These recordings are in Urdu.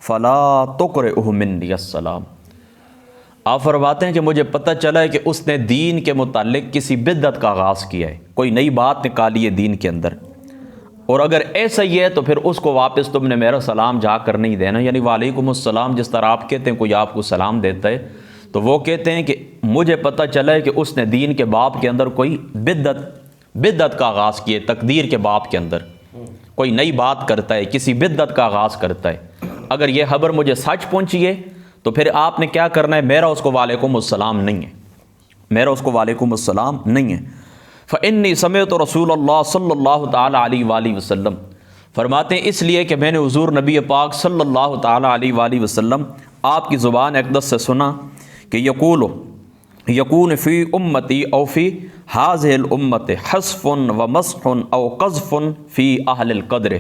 فلا تقرئہ منی السلام۔ آپ فرماتے ہیں کہ مجھے پتہ چلا ہے کہ اس نے دین کے متعلق کسی بدعت کا آغاز کیا ہے، کوئی نئی بات نکالی ہے دین کے اندر، اور اگر ایسا ہی ہے تو پھر اس کو واپس تم نے میرا سلام جا کر نہیں دینا، یعنی وعلیکم السلام جس طرح آپ کہتے ہیں کوئی آپ کو سلام دیتا ہے، تو وہ کہتے ہیں کہ مجھے پتہ چلا ہے کہ اس نے دین کے باب کے اندر کوئی بدعت کا آغاز کیا ہے، تقدیر کے باب کے اندر کوئی نئی بات کرتا ہے، کسی بدعت کا آغاز کرتا ہے۔ اگر یہ خبر مجھے سچ پہنچی ہے تو پھر آپ نے کیا کرنا ہے، میرا اس کو وعلیکم السلام نہیں ہے، میرا اس کو وعلیکم السلام نہیں ہے۔ فإنی سمعت رسول اللہ صلی اللہ تعالیٰ علیہ وآلہ وسلم، فرماتے ہیں اس لیے کہ میں نے حضور نبی پاک صلی اللہ تعالیٰ علیہ وآلہ وسلم آپ کی زبان اقدس سے سنا کہ یکون فی امتی او فی ہذہ الامت حذف و مسح او قذف فی اہل القدر۔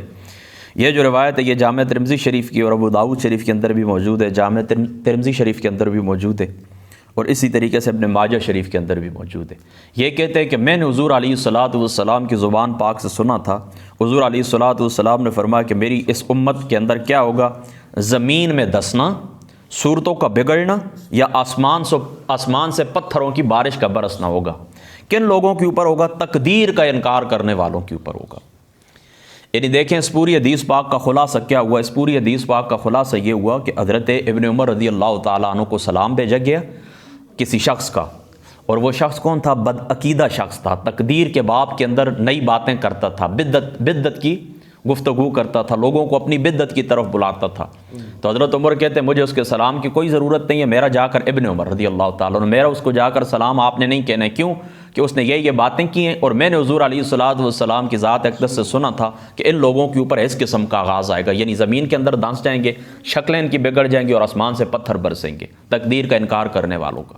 یہ جو روایت ہے یہ جامع ترمذی شریف کی اور ابو داؤد شریف کے اندر بھی موجود ہے، جامع ترمذی شریف کے اندر بھی موجود ہے، اور اسی طریقے سے ابن ماجہ شریف کے اندر بھی موجود ہے۔ یہ کہتے ہیں کہ میں نے حضور علیہ الصلاۃ والسلام کی زبان پاک سے سنا تھا، حضور علیہ الصلاۃ والسلام نے فرمایا کہ میری اس امت کے اندر کیا ہوگا، زمین میں دسنا، صورتوں کا بگڑنا، یا آسمان سے پتھروں کی بارش کا برسنا ہوگا۔ کن لوگوں کے اوپر ہوگا؟ تقدیر کا انکار کرنے والوں کے اوپر ہوگا۔ یعنی دیکھیں اس پوری حدیث پاک کا خلاصہ کیا ہوا، اس پوری حدیث پاک کا خلاصہ یہ ہوا کہ حضرت ابن عمر رضی اللہ تعالیٰ عنہ کو سلام بھیجا گیا کسی شخص کا، اور وہ شخص کون تھا؟ بدعقیدہ شخص تھا، تقدیر کے باب کے اندر نئی باتیں کرتا تھا، بدعت کی گفتگو کرتا تھا، لوگوں کو اپنی بدعت کی طرف بلاتا تھا۔ تو حضرت عمر کہتے ہیں مجھے اس کے سلام کی کوئی ضرورت نہیں ہے، میرا جا کر ابن عمر رضی اللہ تعالیٰ عنہ، میرا اس کو جا کر سلام آپ نے نہیں کہنا ہے۔ کیوں؟ کہ اس نے یہ باتیں کی ہیں، اور میں نے حضور علیہ الصلاۃ والسلام کی ذات اقدس سے سنا تھا کہ ان لوگوں کے اوپر اس قسم کا آغاز آئے گا، یعنی زمین کے اندر دھنس جائیں گے، شکلیں ان کی بگڑ جائیں گی، اور آسمان سے پتھر برسیں گے، تقدیر کا انکار کرنے والوں کا۔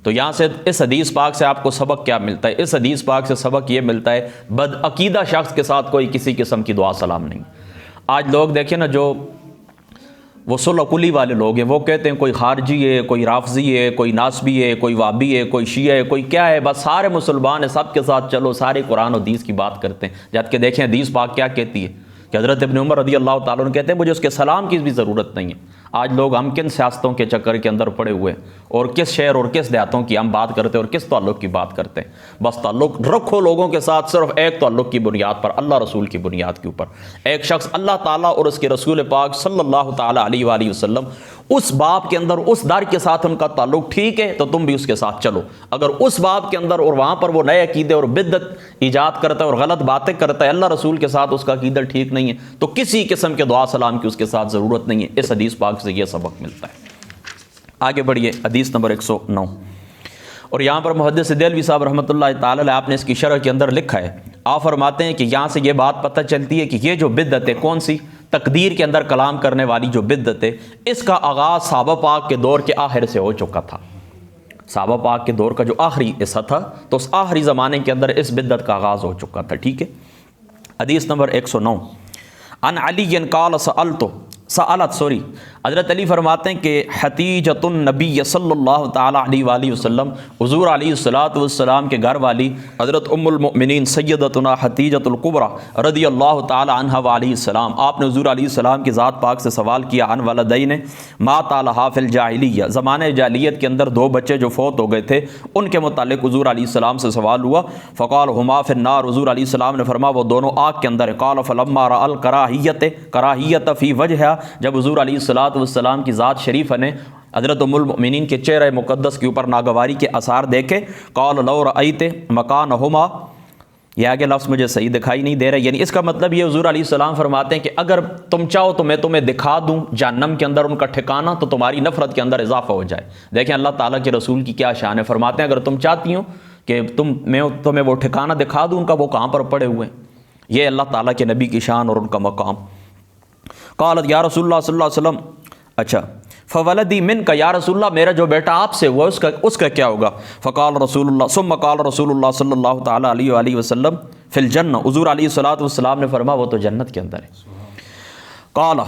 تو یہاں سے اس حدیث پاک سے آپ کو سبق کیا ملتا ہے؟ اس حدیث پاک سے سبق یہ ملتا ہے بدعقیدہ شخص کے ساتھ کوئی کسی قسم کی دعا سلام نہیں۔ آج لوگ دیکھیں نا، جو وہ صلح کلی والے لوگ ہیں، وہ کہتے ہیں کوئی خارجی ہے، کوئی رافضی ہے، کوئی ناسبی ہے، کوئی وابی ہے، کوئی شیعہ ہے، کوئی کیا ہے، بس سارے مسلمان ہیں، سب کے ساتھ چلو، سارے قرآن و حدیث کی بات کرتے ہیں۔ جبکہ دیکھیں حدیث پاک کیا کہتی ہے کہ حضرت ابن عمر رضی اللہ تعالیٰ عنہ کہتے ہیں مجھے اس کے سلام کی بھی ضرورت نہیں ہے۔ آج لوگ ہم کن سیاستوں کے چکر کے اندر پڑے ہوئے ہیں، اور کس شہر اور کس دیہاتوں کی ہم بات کرتے ہیں، اور کس تعلق کی بات کرتے ہیں۔ بس تعلق رکھو لوگوں کے ساتھ صرف ایک تعلق کی بنیاد پر، اللہ رسول کی بنیاد کے اوپر۔ ایک شخص اللہ تعالیٰ اور اس کے رسول پاک صلی اللہ تعالیٰ علیہ وآلہ وسلم، اس باب کے اندر اس در کے ساتھ ان کا تعلق ٹھیک ہے تو تم بھی اس کے ساتھ چلو۔ اگر اس باب کے اندر اور وہاں پر وہ نئے عقیدے اور بدعت ایجاد کرتا ہے اور غلط باتیں کرتا ہے، اللہ رسول کے ساتھ اس کا عقیدہ ٹھیک نہیں ہے، تو کسی قسم کے دعا سلام کی اس کے ساتھ ضرورت نہیں ہے۔ اس حدیث پاک سے یہ سبق ملتا ہے۔ آگے بڑھیے، حدیث نمبر 109، اور یہاں پر محدث دہلوی صاحب رحمۃ اللہ تعالی علیہ آپ نے اس کی شرح کے اندر لکھا ہے، آپ فرماتے ہیں کہ یہاں سے یہ بات پتہ چلتی ہے کہ یہ جو بدعت ہے، کون سی؟ تقدیر کے اندر کلام کرنے والی جو بدعت ہے، اس کا آغاز صحابہ پاک کے دور کے آخر سے ہو چکا تھا۔ صحابہ پاک کے دور کا جو آخری حصہ تھا، تو اس آخری زمانے کے اندر اس بدعت کا آغاز ہو چکا تھا، ٹھیک ہے۔ حدیث نمبر 109، عن علی قال حضرت علی فرماتے ہیں کہ حتیجۃ النبی صلی اللہ تعالیٰ علیہ وآلہ وسلم، حضور علیہ الصلاۃ والسلام کے گھر والی حضرت ام المؤمنین سیدتنا حتیجۃ الکبریٰ رضی اللہ تعالیٰ عنہا وعلیہ السلام، آپ نے حضور علیہ السلام کی ذات پاک سے سوال کیا، عن ولدین مات لہا فی الجاہلیہ، زمانہ جاہلیت کے اندر دو بچے جو فوت ہو گئے تھے ان کے متعلق حضور علیہ السلام سے سوال ہوا۔ فقال ہما فی النار، حضور علیہ السلام نے فرمایا وہ دونوں آگ کے اندر ہیں۔ قال فلما رأى الکراہیت فی وجہہا، جب حضور علیہ الصلاۃ والسلام کی ذات شریفہ نے حضرت ام المؤمنین کے چہرہ مقدس کے اوپر ناگواری کے آثار دیکھے، قال لو رأیت مکانہما، یہ آگے لفظ مجھے صحیح دکھائی نہیں دے رہا، یعنی اس کا مطلب یہ حضور علیہ السلام فرماتے ہیں کہ اگر تم چاہو تو میں تمہیں دکھا دوں جہنم کے اندر ان کا ٹھکانہ، تو تمہاری نفرت کے اندر اضافہ ہو جائے۔ دیکھیں اللہ تعالیٰ کے رسول کی کیا شان ہے، فرماتے ہیں اگر تم چاہتی ہو کہ میں تمہیں وہ ٹھکانہ دکھا دوں ان کا، وہ کہاں پر پڑے ہوئے ہیں۔ یہ اللہ تعالیٰ کے نبی کی شان اور ان کا مقام۔ قالت یا رسول اللہ صلی اللہ علیہ وسلم، اچھا فولدی من کا، یا رسول اللہ میرا جو بیٹا آپ سے ہوا اس کا کیا ہوگا؟ فقال رسول اللہ ثم قال رسول اللہ صلی اللہ تعالیٰ علیہ وآلہ وسلم فی الجنہ، حضور علیہ الصلاۃ والسلام نے فرمایا وہ تو جنت کے اندر ہے۔ قال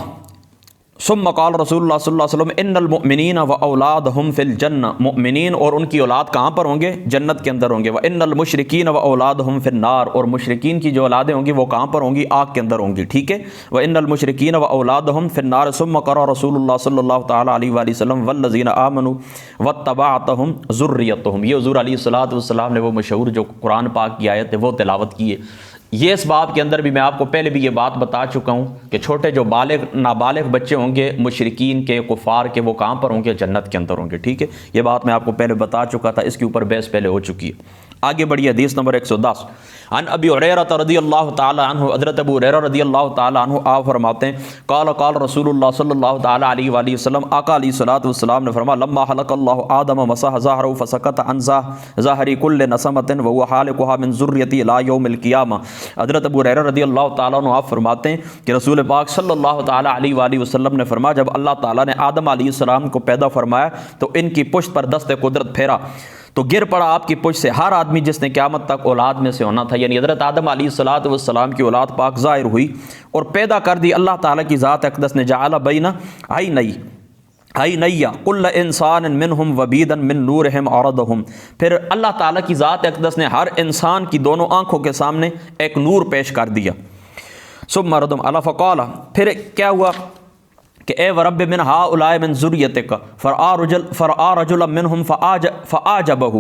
ثم قال رسول اللہ صلی اللہ علیہ وسلم ان المؤمنین و اولادہم فی الجنہ، مؤمنین اور ان کی اولاد کہاں پر ہوں گے؟ جنت کے اندر ہوں گے. وان المشرکین و اولادہم فی النار، اور مشرکین کی جو اولادیں ہوں گی وہ کہاں پر ہوں گی؟ آگ کے اندر ہوں گی. ٹھیک ہے. وان المشرکین و اولادہم فی النار. ثم قرأ رسول اللہ صلی اللہ تعالی علیہ وآلہ وسلم والذین آمنوا واتبعتہم ذریتہم. یہ حضور علیہ الصلوۃ والسلام نے وہ مشہور جو قرآن پاک کی آیت ہے وہ تلاوت کی ہے. یہ اس باب کے اندر بھی میں آپ کو پہلے بھی یہ بات بتا چکا ہوں کہ چھوٹے جو نابالغ بچے ہوں گے مشرکین کے، کفار کے، وہ کہاں پر ہوں گے؟ جنت کے اندر ہوں گے. ٹھیک ہے. یہ بات میں آپ کو پہلے بتا چکا تھا، اس کے اوپر بحث پہلے ہو چکی ہے. آگے بڑھیے، حدیث نمبر 110. عن ابی ہریرہ رضی اللہ تعالی عنہ، حضرت ابو ہریرہ رضی اللہ تعالی عنہ آپ فرماتے ہیں قال قال رسول اللہ صلی اللہ تعالی علیہ وآلہ وسلم، آقا علیہ الصلوۃ والسلام نے فرمایا لما خلق اللہ آدم مسح ظہرہ فسکت عن ظہر کل نسمۃ وهو خالقها من ذریتی الی یوم القیامہ. حضرت ابو ہریرہ رضی اللہ تعالیٰ عنہ آپ فرماتے ہیں کہ رسول پاک صلی اللہ تعالی علیہ وآلہ وسلم نے فرمایا جب اللہ تعالیٰ نے آدم علیہ السلام کو پیدا فرمایا تو ان کی پشت پر دست قدرت پھیرا تو گر پڑا آپ کی پشت سے ہر آدمی جس نے قیامت تک اولاد میں سے ہونا تھا. یعنی حضرت آدم علیہ الصلوۃ والسلام کی اولاد پاک ظاہر ہوئی اور پیدا کر دی اللہ تعالیٰ کی ذات اقدس نے. جعل بین عینی کل انسان منہم وبیدا من نورہم عرضہم. پھر اللہ تعالیٰ کی ذات اقدس نے ہر انسان کی دونوں آنکھوں کے سامنے ایک نور پیش کر دیا. ثم ردم علی فقال، پھر کیا ہوا کہ اے ورب من ہؤلاء من ذریتک فرآ رجلا منہم فاعجبہ،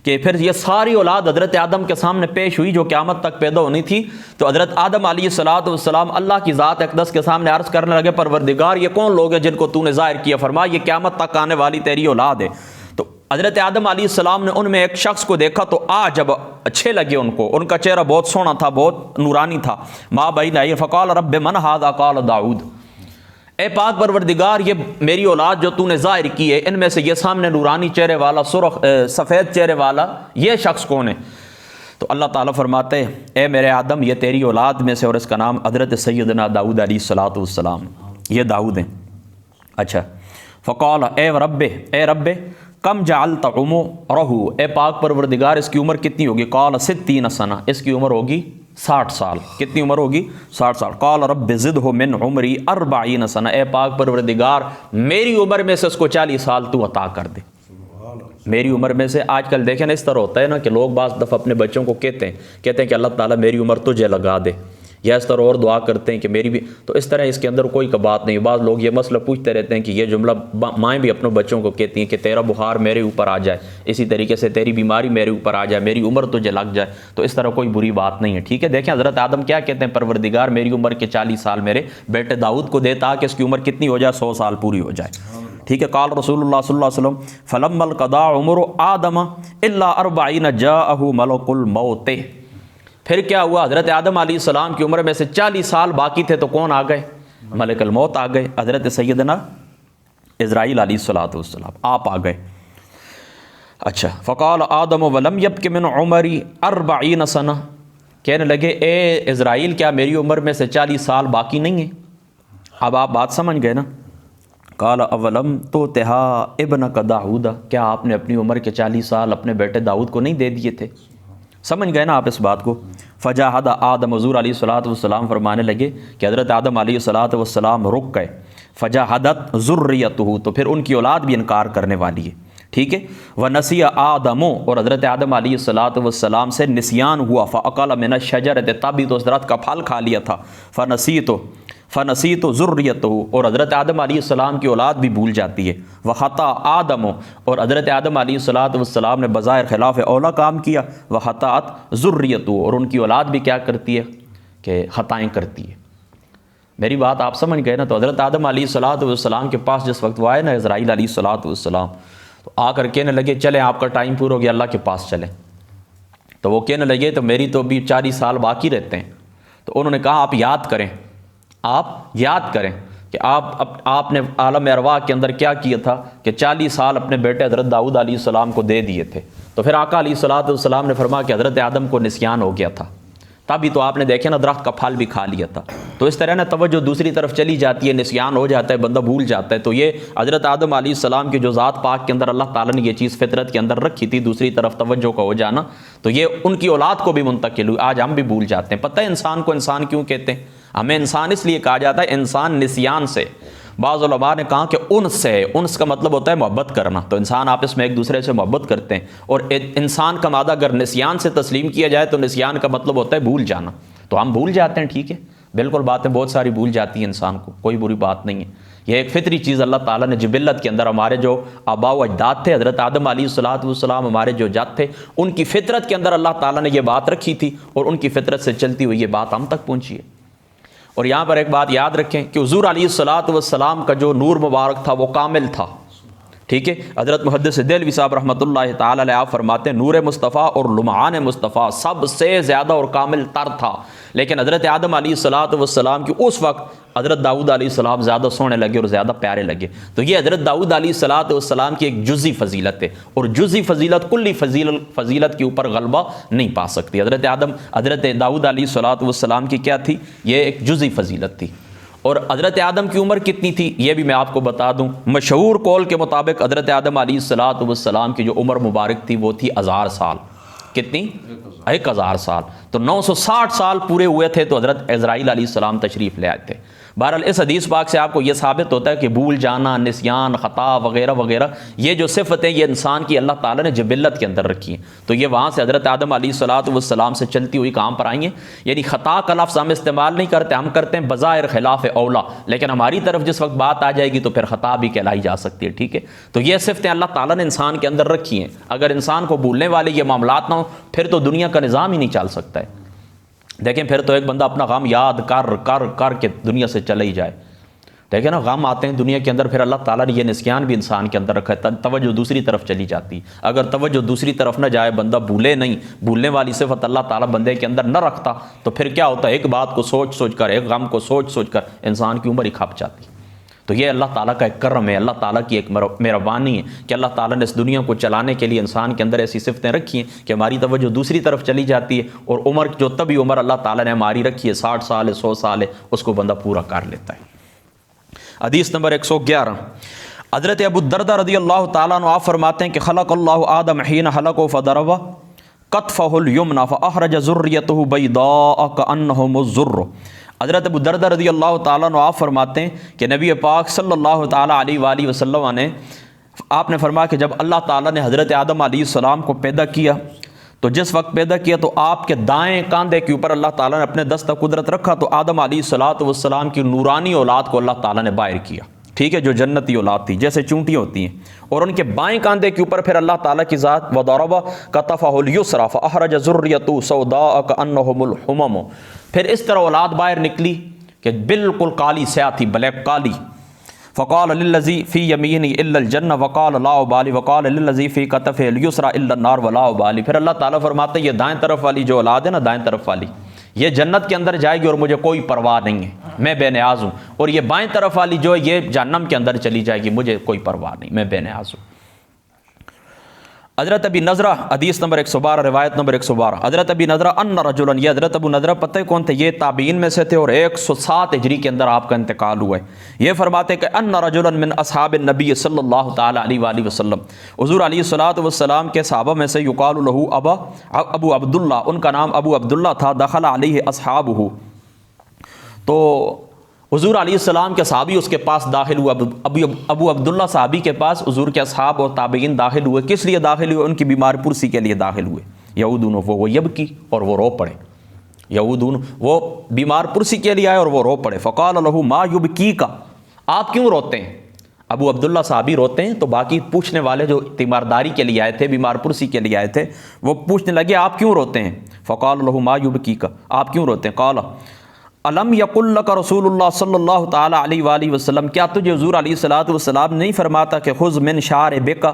کہ پھر یہ ساری اولاد حضرت آدم کے سامنے پیش ہوئی جو قیامت تک پیدا ہونی تھی. تو حضرت آدم علیہ الصلوۃ والسلام اللہ کی ذات اقدس کے سامنے عرض کرنے لگے پروردگار یہ کون لوگ ہیں جن کو تو نے ظاہر کیا؟ فرمایا یہ قیامت تک آنے والی تیری اولاد ہے. تو حضرت آدم علیہ السلام نے ان میں ایک شخص کو دیکھا تو جب اچھے لگے ان کو، ان کا چہرہ بہت سونا تھا، بہت نورانی تھا. ما بین فقال رب من ھذا قال داؤد، اے پاک پروردگار یہ میری اولاد جو تو نے ظاہر کی ہے ان میں سے یہ سامنے نورانی چہرے والا سفید چہرے والا یہ شخص کون ہے؟ تو اللہ تعالیٰ فرماتے ہیں اے میرے آدم یہ تیری اولاد میں سے، اور اس کا نام حضرت سیدنا داؤد علیہ الصلوۃ والسلام، یہ داؤد ہیں. اچھا. فقال اے رب کم جعلت عمرہ، اے پاک پروردگار اس کی عمر کتنی ہوگی؟ قال 60 سنہ، اس کی عمر ہوگی 60 سال. کتنی عمر ہوگی؟ 60 سال. قال رب زدہ من عمری 40 سنہ، اے پاک پروردگار میری عمر میں سے اس کو 40 سال تو عطا کر دے. میری عمر میں سے، آج کل دیکھیں نا اس طرح ہوتا ہے نا کہ لوگ بعض دفعہ اپنے بچوں کو کہتے ہیں کہ اللہ تعالیٰ میری عمر تجھے لگا دے، یا اس طرح اور دعا کرتے ہیں کہ میری بھی. تو اس طرح اس کے اندر کوئی بات نہیں. بعض لوگ یہ مسئلہ پوچھتے رہتے ہیں کہ یہ جملہ مائیں بھی اپنے بچوں کو کہتی ہیں کہ تیرا بخار میرے اوپر آ جائے، اسی طریقے سے تیری بیماری میرے اوپر آ جائے، میری عمر تجھے لگ جائے. تو اس طرح کوئی بری بات نہیں ہے. ٹھیک ہے. دیکھیں حضرت آدم کیا کہتے ہیں پروردگار میری عمر کے 40 سال میرے بیٹے داؤد کو دے تاکہ اس کی عمر کتنی ہو جائے؟ 100 سال پوری ہو جائے. ٹھیک ہے. قال رسول اللہ صلی اللہ علیہ وسلم فلما القضى عمر آدم الا 40 جاءه ملک الموت. پھر کیا ہوا؟ حضرت آدم علیہ السلام کی عمر میں سے 40 سال باقی تھے تو کون آ گئے؟ ملک الموت آ گئے. حضرت سیدنا اسرائیل علیہ الصلوۃ والسلام آپ آ گئے. اچھا. فقال آدم ولم يبق من عمری 40 سنہ، کہنے لگے اے اسرائیل کیا میری عمر میں سے 40 سال باقی نہیں ہیں؟ اب آپ بات سمجھ گئے نا. قال اولم توتھا ابنک داؤد، کیا آپ نے اپنی عمر کے 40 سال اپنے بیٹے داؤد کو نہیں دے دیے تھے؟ سمجھ گئے نا آپ اس بات کو. فجاہد آدم، حضور علیہ الصلوۃ والسلام فرمانے لگے کہ حضرت آدم علیہ الصلوۃ والسلام رک گئے. فجاہدت ذریتہ، تو پھر ان کی اولاد بھی انکار کرنے والی ہے. ٹھیک ہے. ونسی آدم، اور حضرت آدم علیہ الصلوۃ والسلام سے نسیان ہوا. فاکل من الشجرۃ، تبھی تو اس درخت کا پھل کھا لیا تھا. فنسیت ذریتہ، اور حضرت آدم علیہ السلام کی اولاد بھی بھول جاتی ہے. وخطا آدم، اور حضرت آدم علیہ الصلوۃ والسلام نے بظاہر خلاف اولا کام کیا. وخطات ذریتہ، اور ان کی اولاد بھی کیا کرتی ہے کہ خطائیں کرتی ہے. میری بات آپ سمجھ گئے نا. تو حضرت آدم علیہ الصلوۃ والسلام کے پاس جس وقت وہ آئے نا اسرائیل علیہ الصلوۃ والسلام، تو آ کر کہنے لگے چلیں آپ کا ٹائم پورا ہو گیا، اللہ کے پاس چلیں. تو وہ کہنے لگے تو میری تو ابھی 40 سال باقی رہتے ہیں. تو انہوں نے کہا آپ یاد کریں کہ آپ نے عالم ارواح کے اندر کیا کیا تھا کہ 40 سال اپنے بیٹے حضرت داؤد علیہ السلام کو دے دیے تھے. تو پھر آقا علیہ الصلوۃ والسلام نے فرمایا کہ حضرت آدم کو نسیان ہو گیا تھا، تبھی تو آپ نے دیکھے نا درخت کا پھل بھی کھا لیا تھا. تو اس طرح نا توجہ دوسری طرف چلی جاتی ہے، نسیان ہو جاتا ہے، بندہ بھول جاتا ہے. تو یہ حضرت آدم علیہ السلام کی جو ذات پاک کے اندر اللہ تعالیٰ نے یہ چیز فطرت کے اندر رکھی تھی، دوسری طرف توجہ کا ہو جانا، تو یہ ان کی اولاد کو بھی منتقل ہوئی. آج ہم بھی بھول جاتے ہیں. پتہ ہے انسان کو انسان کیوں کہتے ہیں؟ ہمیں انسان اس لیے کہا جاتا ہے انسان نسیان سے، بعض علماء نے کہا کہ انس ہے، انس کا مطلب ہوتا ہے محبت کرنا، تو انسان آپس میں ایک دوسرے سے محبت کرتے ہیں، اور انسان کا مادہ اگر نسیان سے تسلیم کیا جائے تو نسیان کا مطلب ہوتا ہے بھول جانا، تو ہم بھول جاتے ہیں، ٹھیک ہے، بالکل باتیں بہت ساری بھول جاتی ہیں انسان کو، کوئی بری بات نہیں ہے، یہ ایک فطری چیز اللہ تعالیٰ نے جبلت کے اندر، ہمارے جو آباء و اجداد تھے، حضرت آدم علیہ الصلوۃ والسلام ہمارے جو جد تھے، ان کی فطرت کے اندر اللہ تعالیٰ نے یہ بات رکھی تھی، اور ان کی فطرت سے چلتی ہوئی یہ بات ہم تک پہنچی ہے۔ اور یہاں پر ایک بات یاد رکھیں کہ حضور علیہ الصلوۃ والسلام کا جو نور مبارک تھا وہ کامل تھا، ٹھیک ہے، حضرت محدث دہلوی صاحب رحمۃ اللہ تعالی علیہ آپ فرماتے ہیں نور مصطفیٰ اور لمعان مصطفیٰ سب سے زیادہ اور کامل تر تھا، لیکن حضرت آدم علیہ الصلوۃ والسلام کی اس وقت حضرت داؤد علیہ السلام زیادہ سونے لگے اور زیادہ پیارے لگے، تو یہ حضرت داؤد علیہ الصلوۃ والسلام کی ایک جزئی فضیلت ہے، اور جزئی فضیلت کلی فضیلت کے اوپر غلبہ نہیں پا سکتی۔ حضرت داؤد علیہ الصلوۃ والسلام کی کیا تھی؟ یہ ایک جزئی فضیلت تھی۔ اور حضرت آدم کی عمر کتنی تھی یہ بھی میں آپ کو بتا دوں، مشہور قول کے مطابق حضرت آدم علیہ الصلوۃ والسلام کی جو عمر مبارک تھی وہ تھی 1000 سال، کتنی؟ 1000 سال، تو 960 سال پورے ہوئے تھے تو حضرت عزرائیل علیہ السلام تشریف لے آئے تھے۔ بہرحال اس حدیث پاک سے آپ کو یہ ثابت ہوتا ہے کہ بھول جانا، نسیان، خطا وغیرہ وغیرہ یہ جو صفتیں یہ انسان کی اللہ تعالیٰ نے جبلت کے اندر رکھی ہیں، تو یہ وہاں سے حضرت آدم علیہ الصلوۃ والسلام سے چلتی ہوئی کام پر آئی ہیں، یعنی خطا کا لفظ ہم استعمال نہیں کرتے، ہم کرتے ہیں بظاہر خلاف اولا، لیکن ہماری طرف جس وقت بات آ جائے گی تو پھر خطا بھی کہلائی جا سکتی ہے، ٹھیک ہے، تو یہ صفتیں اللہ تعالیٰ نے انسان کے اندر رکھی ہیں، اگر انسان کو بھولنے والے یہ معاملات نہ ہوں پھر تو دنیا کا نظام ہی نہیں چل سکتا ہے۔ دیکھیں پھر تو ایک بندہ اپنا غم یاد کر کر کر کے دنیا سے چلے ہی جائے، دیکھیں نا غم آتے ہیں دنیا کے اندر، پھر اللہ تعالیٰ نے یہ نسیان بھی انسان کے اندر رکھا ہے، توجہ دوسری طرف چلی جاتی، اگر توجہ دوسری طرف نہ جائے، بندہ بھولے نہیں، بھولنے والی صفت اللہ تعالیٰ بندے کے اندر نہ رکھتا تو پھر کیا ہوتا ہے، ایک بات کو سوچ سوچ کر، ایک غم کو سوچ سوچ کر انسان کی عمر ہی کھپ جاتی۔ تو یہ اللہ تعالیٰ کا ایک کرم ہے، اللہ تعالیٰ کی ایک مہربانی ہے کہ اللہ تعالیٰ نے اس دنیا کو چلانے کے لیے انسان کے اندر ایسی صفتیں رکھی ہیں کہ ہماری توجہ دوسری طرف چلی جاتی ہے، اور عمر جو طبی عمر اللہ تعالیٰ نے ہماری رکھی ہے 60 سال ہے، 100 سال ہے، اس کو بندہ پورا کر لیتا ہے۔ حدیث نمبر 111، حضرت ابو الدرداء رضی اللہ تعالیٰ عنہ آپ فرماتے ہیں کہ خلق اللہ آدم حین خلقہ فضرب کتفہ الیمنی فاخرج ذریتہ بیضاء کأنہم الزر۔ حضرت ابو الدرداء رضی اللہ تعالیٰ عنہ آپ فرماتے ہیں کہ نبی پاک صلی اللہ تعالیٰ علیہ وآلہ وسلم نے آپ نے فرمایا کہ جب اللہ تعالیٰ نے حضرت آدم علیہ السلام کو پیدا کیا تو جس وقت پیدا کیا تو آپ کے دائیں کاندھے کے اوپر اللہ تعالیٰ نے اپنے دست قدرت رکھا، تو آدم علیہ الصلوۃ والسلام کی نورانی اولاد کو اللہ تعالیٰ نے باہر کیا، ٹھیک ہے، جو جنتی اولاد تھی جیسے چونٹیاں ہوتی ہیں، اور ان کے بائیں کاندھے کے اوپر پھر اللہ تعالیٰ کی ذات وضرب کتفہ الیسری فاخرج ذریتہ سوداء کأنہم الحمم، پھر اس طرح اولاد باہر نکلی کہ بالکل کالی سیاہ تھی، بلیک کالی، فقال للذی فی یمینہ الا الجنہ وقال لا ابالی وقال للذی فی کتفہ الیسری الا النار ولا ابالی۔ پھر اللہ تعالیٰ فرماتے ہیں یہ دائیں طرف والی جو اولاد ہے نا، دائیں طرف والی یہ جنت کے اندر جائے گی اور مجھے کوئی پرواہ نہیں ہے، میں بے نیاز ہوں، اور یہ بائیں طرف والی جو ہے یہ جہنم کے اندر چلی جائے گی، مجھے کوئی پرواہ نہیں، میں بے نیاز ہوں۔ حضرت ابی نضرہ حدیث نمبر 112 روایت نمبر 112، حضرت ابی نضرہ ان رجلا، یہ حضرت ابو نضرہ پتہ کون تھے؟ یہ تابعین میں سے تھے اور 107 ہجری کے اندر آپ کا انتقال ہوا ہے۔ یہ فرماتے کہ ان رجلا من اصحاب النبی صلی اللہ تعالی علیہ وآلہ وسلم، حضور علیہ الصلوۃ والسلام کے صحابہ میں سے یقال له ابو عبداللہ، ان کا نام ابو عبداللہ تھا، دخل علیہ اصحابہ، تو حضور علیہ السلام کے صحابی اس کے پاس داخل ہوا، ابو عبداللہ صحابی کے پاس حضور کے اصحاب اور تابعین داخل ہوئے، کس لیے داخل ہوئے؟ ان کی بیمار پرسی کے لیے داخل ہوئے، یعودون وہ یبکی، اور وہ رو پڑے، یعودون وہ بیمار پرسی کے لیے آئے اور وہ رو پڑے، فقال له ما یبکیک، آپ کیوں روتے ہیں؟ ابو عبداللہ صحابی روتے ہیں تو باقی پوچھنے والے جو تیمارداری کے لیے آئے تھے، بیمار پرسی کے لیے آئے تھے، وہ پوچھنے لگے آپ کیوں روتے ہیں؟ فقال له ما یبکیک، آپ کیوں روتے ہیں؟ قال الم یقل لک رسول اللہ صلی اللہ تعالی علیہ وآلہ وسلم، کیا تجھے حضور علیہ الصلوۃ والسلام نہیں فرماتا کہ خذ من شاربک،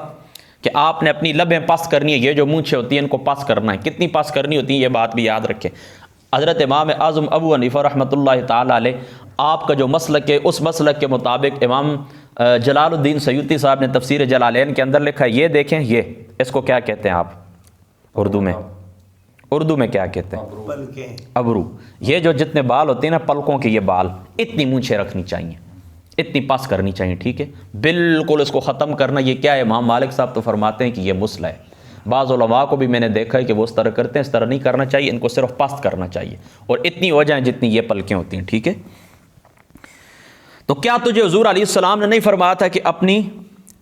کہ آپ نے اپنی لبیں پس کرنی ہے، یہ جو مونچھیں ہوتی ہیں ان کو پس کرنا ہے، کتنی پس کرنی ہوتی ہیں یہ بات بھی یاد رکھیں۔ حضرت امام اعظم ابو حنیفہ رحمۃ اللہ تعالی علیہ آپ کا جو مسلک ہے اس مسلک کے مطابق امام جلال الدین سیوطی صاحب نے تفسیر جلالین کے اندر لکھا ہے، یہ دیکھیں، یہ اس کو کیا کہتے ہیں آپ اردو میں کیا کہتے ہیں؟ ابرو۔ یہ جو جتنے بال ہوتے ہیں نا پلکوں کے، یہ بال اتنی مونچھیں رکھنی چاہیے، اتنی پس کرنی چاہیے، ٹھیک ہے، بالکل اس کو ختم کرنا۔ یہ کیا ہے؟ امام مالک صاحب تو فرماتے ہیں کہ یہ مسئلہ ہے، بعض علماء کو بھی میں نے دیکھا ہے کہ وہ اس طرح کرتے ہیں، اس طرح نہیں کرنا چاہیے، ان کو صرف پست کرنا چاہیے، اور اتنی ہو جائیں جتنی یہ پلکیں ہوتی ہیں، ٹھیک ہے۔ تو کیا تجھے حضور علیہ السلام نے نہیں فرمایا تھا کہ اپنی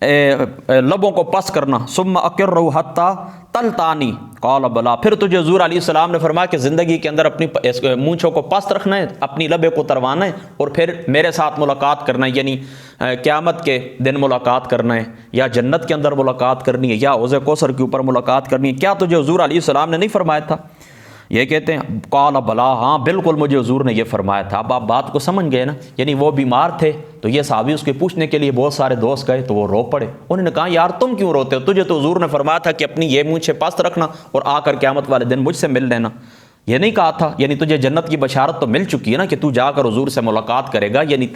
لبوں کو پس کرنا، ثم اقرہ حتی تلتانی قال بلا، پھر تجھے حضور علیہ السلام نے فرمایا کہ زندگی کے اندر اپنی مونچھوں کو پست رکھنا ہے، اپنی لبے کو تروانا ہے، اور پھر میرے ساتھ ملاقات کرنا ہے، یعنی قیامت کے دن ملاقات کرنا ہے، یا جنت کے اندر ملاقات کرنی ہے، یا حوض کوثر کے اوپر ملاقات کرنی ہے، کیا تجھے حضور علیہ السلام نے نہیں فرمایا تھا؟ یہ کہتے ہیں قال بلا، ہاں بالکل مجھے حضور نے یہ فرمایا تھا۔ اب آپ بات کو سمجھ گئے نا، یعنی وہ بیمار تھے تو یہ صحابی اس کے پوچھنے کے لیے بہت سارے دوست گئے تو وہ رو پڑے، انہوں نے کہا یار تم کیوں روتے ہو، تجھے تو حضور نے فرمایا تھا کہ اپنی یہ مونچھیں پست رکھنا اور آ کر قیامت والے دن مجھ سے مل لینا، یہ نہیں کہا تھا؟ یعنی تجھے جنت کی بشارت تو مل چکی ہے نا کہ تو جا کر حضور سے ملاقات کرے گا، یعنی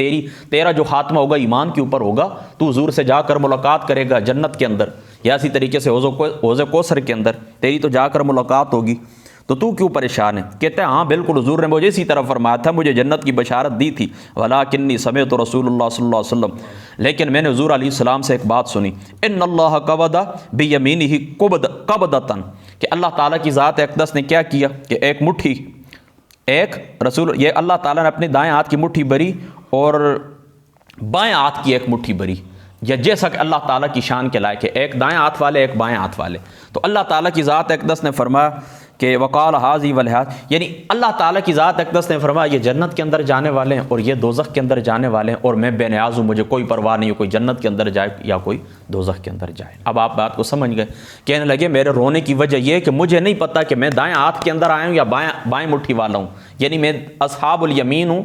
تیرا جو خاتمہ ہوگا ایمان کے اوپر ہوگا، تو حضور سے جا کر ملاقات کرے گا جنت کے اندر، یا اسی طریقے سے حوض کوثر کے اندر تیری تو جا کر ملاقات ہوگی، تو کیوں پریشان ہے؟ کہتے ہیں ہاں بالکل حضور نے مجھے اسی طرح فرمایا تھا، مجھے جنت کی بشارت دی تھی، ولیکنی سمعت رسول اللہ صلی اللہ علیہ وسلم، لیکن میں نے حضور علیہ السلام سے ایک بات سنی، ان اللہ قبض بیمینہ قبضۃ، کہ اللہ تعالیٰ کی ذات اقدس نے کیا کیا کہ ایک مٹھی، یہ اللہ تعالیٰ نے اپنے دائیں ہاتھ کی مٹھی بری اور بائیں ہاتھ کی ایک مٹھی بری، یا جیسا کہ اللہ تعالیٰ کی شان کے لائق ہے، ایک دائیں ہاتھ والے ایک بائیں ہاتھ والے، تو اللہ تعالیٰ کی ذات اقدس نے فرمایا کہ وقال حاذی والحاذ، یعنی اللہ تعالیٰ کی ذات اقدس نے فرمایا یہ جنت کے اندر جانے والے ہیں اور یہ دوزخ کے اندر جانے والے ہیں، اور میں بے نیاز ہوں، مجھے کوئی پرواہ نہیں ہے کوئی جنت کے اندر جائے یا کوئی دوزخ کے اندر جائے۔ اب آپ بات کو سمجھ گئے؟ کہنے لگے میرے رونے کی وجہ یہ ہے کہ مجھے نہیں پتا کہ میں دائیں ہاتھ کے اندر آیا ہوں یا بائیں مٹھی والا ہوں، یعنی میں اصحاب الیمین ہوں،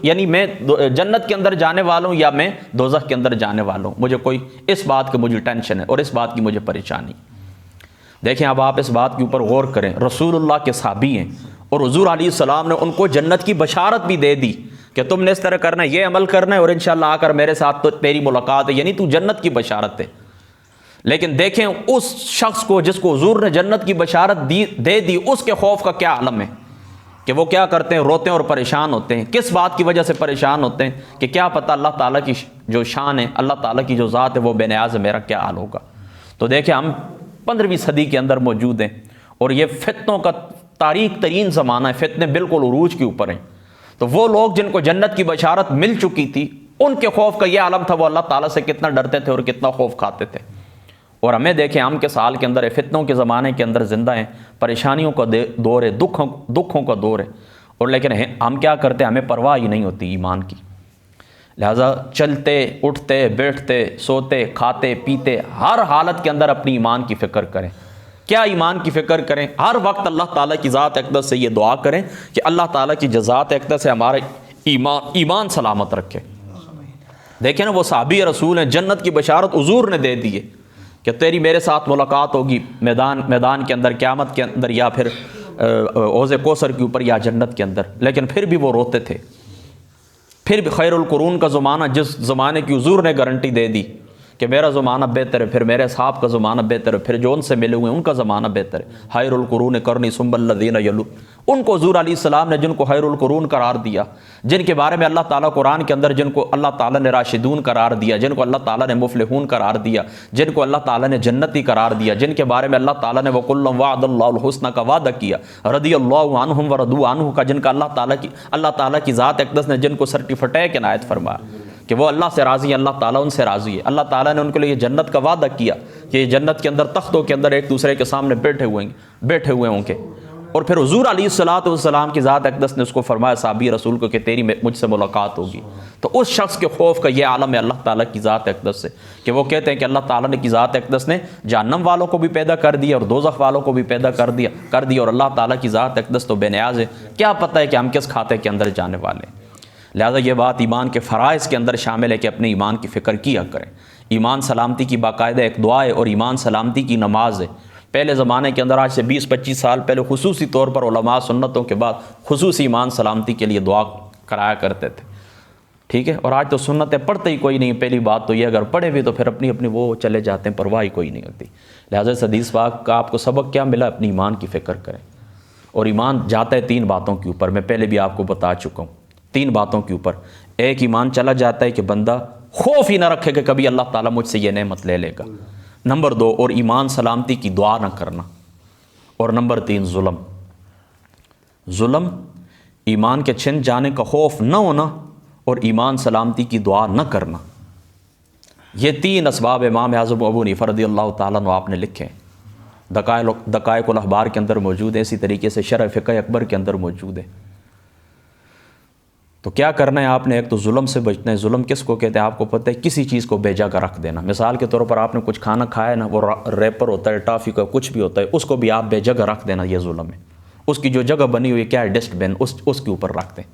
یعنی میں جنت کے اندر جانے والا ہوں یا میں دوزخ کے اندر جانے والا ہوں، مجھے کوئی اس بات کی مجھے ٹینشن ہے اور اس بات کی مجھے پریشانی۔ دیکھیں اب آپ اس بات کے اوپر غور کریں، رسول اللہ کے صحابی ہیں اور حضور علیہ السلام نے ان کو جنت کی بشارت بھی دے دی کہ تم نے اس طرح کرنا ہے، یہ عمل کرنا ہے، اور انشاءاللہ آ کر میرے ساتھ تو تیری ملاقات ہے، یعنی تو جنت کی بشارت ہے۔ لیکن دیکھیں اس شخص کو جس کو حضور نے جنت کی بشارت دے دی، اس کے خوف کا کیا عالم ہے کہ وہ کیا کرتے ہیں، روتے ہیں اور پریشان ہوتے ہیں۔ کس بات کی وجہ سے پریشان ہوتے ہیں کہ کیا پتہ اللہ تعالیٰ کی جو شان ہے، اللہ تعالیٰ کی جو ذات ہے وہ بے نیاز ہے، میرا کیا حال ہوگا۔ تو دیکھیں ہم 15ویں صدی کے اندر موجود ہیں اور یہ فتنوں کا تاریک ترین زمانہ ہے، فتنے بالکل عروج کے اوپر ہیں، تو وہ لوگ جن کو جنت کی بشارت مل چکی تھی ان کے خوف کا یہ عالم تھا، وہ اللہ تعالیٰ سے کتنا ڈرتے تھے اور کتنا خوف کھاتے تھے۔ اور ہمیں دیکھیں ہم کے سال کے اندر فتنوں کے زمانے کے اندر زندہ ہیں، پریشانیوں کا دور ہے، دکھوں کا دور ہے، اور لیکن ہم کیا کرتے ہیں، ہمیں پرواہ ہی نہیں ہوتی ایمان کی، لہذا چلتے اٹھتے بیٹھتے سوتے کھاتے پیتے ہر حالت کے اندر اپنی ایمان کی فکر کریں۔ کیا ایمان کی فکر کریں؟ ہر وقت اللہ تعالیٰ کی ذات اقدس سے یہ دعا کریں کہ اللہ تعالیٰ کی ذات اقدس سے ہمارے ایمان سلامت رکھے۔ دیکھیں نا وہ صحابی رسول ہیں، جنت کی بشارت حضور نے دے دی ہے کہ تیری میرے ساتھ ملاقات ہوگی میدان کے اندر، قیامت کے اندر، یا پھر حوض کوثر کے اوپر یا جنت کے اندر، لیکن پھر بھی وہ روتے تھے۔ پھر بھی خیر القرون کا زمانہ، جس زمانے کی حضور نے گارنٹی دے دی کہ میرا زمانہ بہتر ہے، پھر میرے اصحاب کا زمانہ بہتر ہے، پھر جو ان سے ملے ہوئے ہیں ان کا زمانہ بہتر ہے، خیر القرون قرنی ثم الذین یلون، ان کو حضور علیہ السلام نے جن کو خیر القرون قرار دیا، جن کے بارے میں اللہ تعالیٰ قرآن کے اندر جن کو اللہ تعالیٰ نے راشدون قرار دیا، جن کو اللہ تعالیٰ نے مفلحون قرار دیا، جن کو اللہ تعالیٰ نے جنتی قرار دیا، جن کے بارے میں اللہ تعالیٰ نے وَكُلًّا وَعَدَ اللَّهُ الْحُسْنَى کا وعدہ کیا، رضی اللہ عنہم ورضوا عنہ کا، جن کا اللہ تعالیٰ کی ذات اقدس نے جن کو سرٹیفکیٹ عنایت فرمایا کہ وہ اللہ سے راضی ہے، اللہ تعالیٰ ان سے راضی ہے، اللہ تعالیٰ نے ان کے لیے جنت کا وعدہ کیا کہ یہ جنت کے اندر تختوں کے اندر ایک دوسرے کے سامنے بیٹھے ہوئے ہوں گے۔ اور پھر حضور علیہ السلام کی ذات اقدس نے اس کو فرمایا صحابی رسول کو کہ تیری مجھ سے ملاقات ہوگی، تو اس شخص کے خوف کا یہ عالم ہے اللہ تعالیٰ کی ذات اقدس سے کہ وہ کہتے ہیں کہ اللہ تعالیٰ نے کی ذات اقدس نے جہنم والوں کو بھی پیدا کر دیا اور دوزخ والوں کو بھی پیدا کر دیا اور اللہ تعالیٰ کی ذات اقدس تو بے نیاز ہے، کیا پتہ ہے کہ ہم کس کھاتے کے اندر جانے والے ہیں۔ لہذا یہ بات ایمان کے فرائض کے اندر شامل ہے کہ اپنے ایمان کی فکر کیا کریں۔ ایمان سلامتی کی باقاعدہ ایک دعا ہے اور ایمان سلامتی کی نماز ہے۔ پہلے زمانے کے اندر آج سے 20-25 سال پہلے خصوصی طور پر علماء سنتوں کے بعد خصوصی ایمان سلامتی کے لیے دعا کرایا کرتے تھے، ٹھیک ہے، اور آج تو سنتیں پڑھتے ہی کوئی نہیں۔ پہلی بات تو یہ اگر پڑھے بھی تو پھر اپنی وہ چلے جاتے ہیں، پرواہ ہی کوئی نہیں ہوتی۔ لہذا اس حدیث پاک کا آپ کو سبق کیا ملا؟ اپنی ایمان کی فکر کریں، اور ایمان جاتا ہے 3 باتوں کے اوپر، میں پہلے بھی آپ کو بتا چکا ہوں، 3 باتوں کے اوپر۔ ایک، ایمان چلا جاتا ہے کہ بندہ خوف ہی نہ رکھے کہ کبھی اللہ تعالیٰ مجھ سے یہ نعمت لے لے گا۔ نمبر 2، اور ایمان سلامتی کی دعا نہ کرنا۔ اور نمبر 3، ظلم ایمان کے چھن جانے کا خوف نہ ہونا اور ایمان سلامتی کی دعا نہ کرنا، یہ 3 اسباب امام اعظم ابو حنیفہ رضی اللہ تعالیٰ عنہ آپ نے لکھے ہیں، دقائق الاخبار کے اندر موجود ہیں، اسی طریقے سے شرح فقہ اکبر کے اندر موجود ہے۔ تو کیا کرنا ہے آپ نے؟ ایک تو ظلم سے بچنا ہے۔ ظلم کس کو کہتے ہیں آپ کو پتہ ہے؟ کسی چیز کو بے جگہ رکھ دینا۔ مثال کے طور پر آپ نے کچھ کھانا کھایا ہے نا، وہ ریپر ہوتا ہے، ٹافی کا کچھ بھی ہوتا ہے، اس کو بھی آپ بے جگہ رکھ دینا، یہ ظلم ہے۔ اس کی جو جگہ بنی ہوئی ہے کیا ہے؟ ڈسٹ بن، اس کے اوپر رکھ دیں۔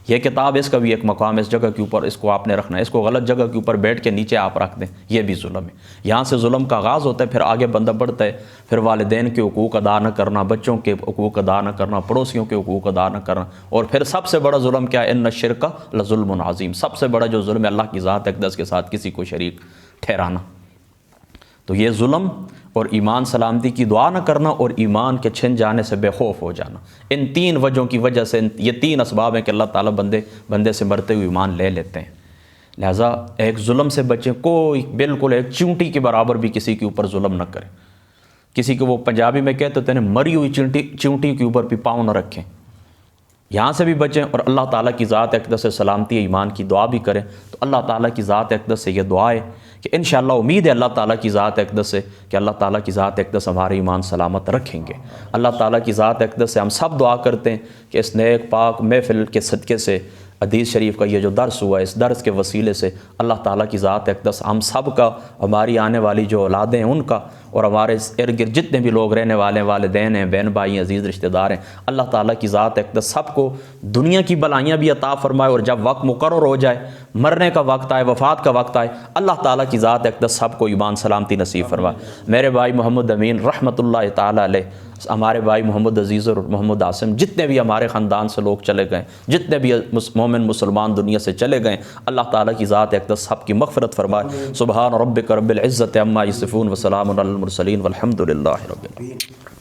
یہ کتاب، اس کا بھی ایک مقام ہے، اس جگہ کے اوپر اس کو آپ نے رکھنا ہے، اس کو غلط جگہ کے اوپر بیٹھ کے نیچے آپ رکھ دیں، یہ بھی ظلم ہے۔ یہاں سے ظلم کا آغاز ہوتا ہے، پھر آگے بندہ بڑھتا ہے، پھر والدین کے حقوق ادا نہ کرنا، بچوں کے حقوق ادا نہ کرنا، پڑوسیوں کے حقوق ادا نہ کرنا، اور پھر سب سے بڑا ظلم کیا ہے؟ ان الشرک لظلم عظیم، سب سے بڑا جو ظلم ہے اللہ کی ذات اقدس کے ساتھ کسی کو شریک ٹھہرانا۔ تو یہ ظلم اور ایمان سلامتی کی دعا نہ کرنا اور ایمان کے چھن جانے سے بے خوف ہو جانا، ان 3 وجہوں کی وجہ سے، یہ 3 اسباب ہیں کہ اللہ تعالیٰ بندے سے مرتے ہوئے ایمان لے لیتے ہیں۔ لہٰذا ایک ظلم سے بچیں، کوئی بالکل ایک چونٹی کے برابر بھی کسی کے اوپر ظلم نہ کریں۔ کسی کو وہ پنجابی میں کہتے ہیں مری ہوئی چونٹی کے اوپر بھی پاؤں نہ رکھیں، یہاں سے بھی بچیں، اور اللہ تعالیٰ کی ذات اقدس سے سلامتی ایمان کی دعا بھی کریں۔ تو اللہ تعالیٰ کی ذات اقدس سے یہ دعا ہے کہ انشاءاللہ امید ہے اللہ تعالیٰ کی ذات اقدس سے کہ اللہ تعالیٰ کی ذات اقدس ہمارے ایمان سلامت رکھیں گے۔ اللہ تعالیٰ کی ذات اقدس سے ہم سب دعا کرتے ہیں کہ اس نیک پاک محفل کے صدقے سے، حدیث شریف کا یہ جو درس ہوا ہے، اس درس کے وسیلے سے اللہ تعالیٰ کی ذات اقدس ہم سب کا، ہماری آنے والی جو اولادیں ہیں ان کا، اور ہمارے ارد گرد جتنے بھی لوگ رہنے والے ہیں، والدین ہیں، بہن بھائی ہیں، عزیز رشتہ دار ہیں، اللہ تعالیٰ کی ذات اقدس سب کو دنیا کی بلائیاں بھی عطا فرمائے، اور جب وقت مقرر ہو جائے، مرنے کا وقت آئے، وفات کا وقت آئے، اللہ تعالیٰ کی ذات اقدس سب کو ایمان سلامتی نصیب فرمائے۔ میرے بھائی محمد امین رحمۃ اللہ تعالیٰ علیہ، ہمارے بھائی محمد عزیز اور محمد عاصم، جتنے بھی ہمارے خاندان سے لوگ چلے گئے، جتنے بھی مومن مسلمان دنیا سے چلے گئے، اللہ تعالیٰ کی ذات اقدس سب کی مغفرت فرمائے۔ سبحان ربک رب العزت عما یصفون وسلام علی المرسلین والحمد للہ رب العالمین۔